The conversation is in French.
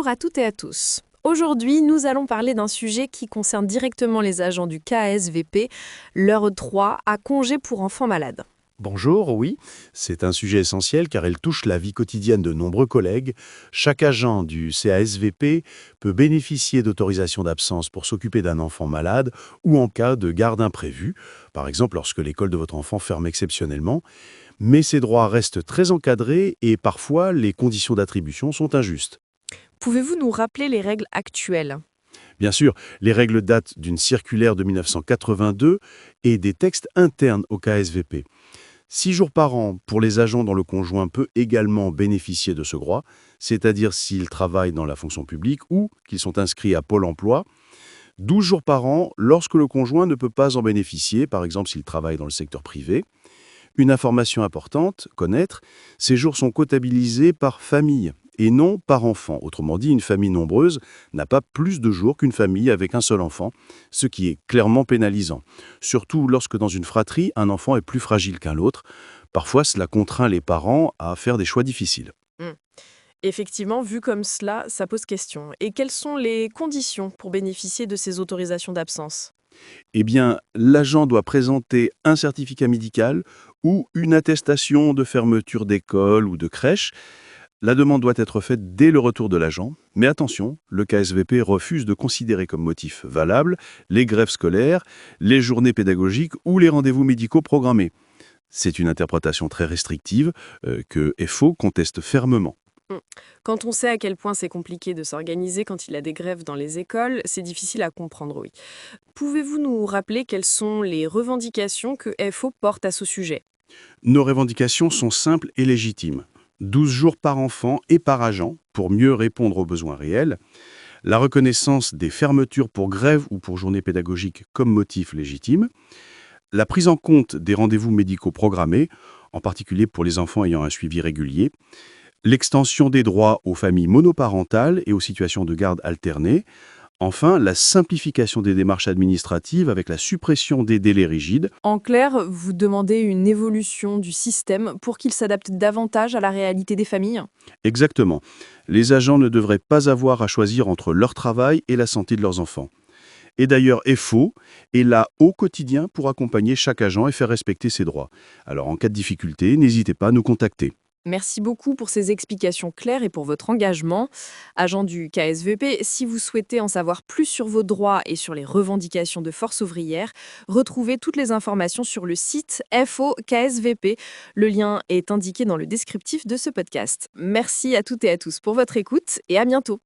Bonjour à toutes et à tous. Aujourd'hui, nous allons parler d'un sujet qui concerne directement les agents du KSVP, leur droit à congé pour enfants malades. Bonjour, oui, c'est un sujet essentiel car il touche la vie quotidienne de nombreux collègues. Chaque agent du CASVP peut bénéficier d'autorisation d'absence pour s'occuper d'un enfant malade ou en cas de garde imprévue, par exemple lorsque l'école de votre enfant ferme exceptionnellement. Mais ces droits restent très encadrés et parfois les conditions d'attribution sont injustes. Pouvez-vous nous rappeler les règles actuelles? Bien sûr, les règles datent d'une circulaire de 1982 et des textes internes au KSVP. 6 jours par an pour les agents dont le conjoint peut également bénéficier de ce droit, c'est-à-dire s'ils travaillent dans la fonction publique ou qu'ils sont inscrits à Pôle emploi. 12 jours par an lorsque le conjoint ne peut pas en bénéficier, par exemple s'il travaille dans le secteur privé. Une information importante, connaître, ces jours sont comptabilisés par famille et non par enfant. Autrement dit, une famille nombreuse n'a pas plus de jours qu'une famille avec un seul enfant, ce qui est clairement pénalisant. Surtout lorsque dans une fratrie, un enfant est plus fragile qu'un autre. Parfois, cela contraint les parents à faire des choix difficiles. Hmm. Effectivement, vu comme cela, ça pose question. Et quelles sont les conditions pour bénéficier de ces autorisations d'absence? Eh bien, l'agent doit présenter un certificat médical ou une attestation de fermeture d'école ou de crèche. La demande doit être faite dès le retour de l'agent, mais attention, le KSVP refuse de considérer comme motif valable les grèves scolaires, les journées pédagogiques ou les rendez-vous médicaux programmés. C'est une interprétation très restrictive que FO conteste fermement. Hmm. Quand on sait à quel point c'est compliqué de s'organiser quand il y a des grèves dans les écoles, c'est difficile à comprendre, oui. Pouvez-vous nous rappeler quelles sont les revendications que FO porte à ce sujet? Nos revendications sont simples et légitimes. 12 jours par enfant et par agent pour mieux répondre aux besoins réels, la reconnaissance des fermetures pour grève ou pour journée pédagogique comme motif légitime, la prise en compte des rendez-vous médicaux programmés, en particulier pour les enfants ayant un suivi régulier, l'extension des droits aux familles monoparentales et aux situations de garde alternée, enfin la simplification des démarches administratives avec la suppression des délais rigides. En clair, vous demandez une évolution du système pour qu'il s'adapte davantage à la réalité des familles? Exactement. Les agents ne devraient pas avoir à choisir entre leur travail et la santé de leurs enfants. Et d'ailleurs, FO est là au quotidien pour accompagner chaque agent et faire respecter ses droits. Alors, en cas de difficulté, n'hésitez pas à nous contacter. Merci beaucoup pour ces explications claires et pour votre engagement. Agent du KSVP, si vous souhaitez en savoir plus sur vos droits et sur les revendications de Force ouvrière, retrouvez toutes les informations sur le site FO KSVP. Le lien est indiqué dans le descriptif de ce podcast. Merci à toutes et à tous pour votre écoute et à bientôt.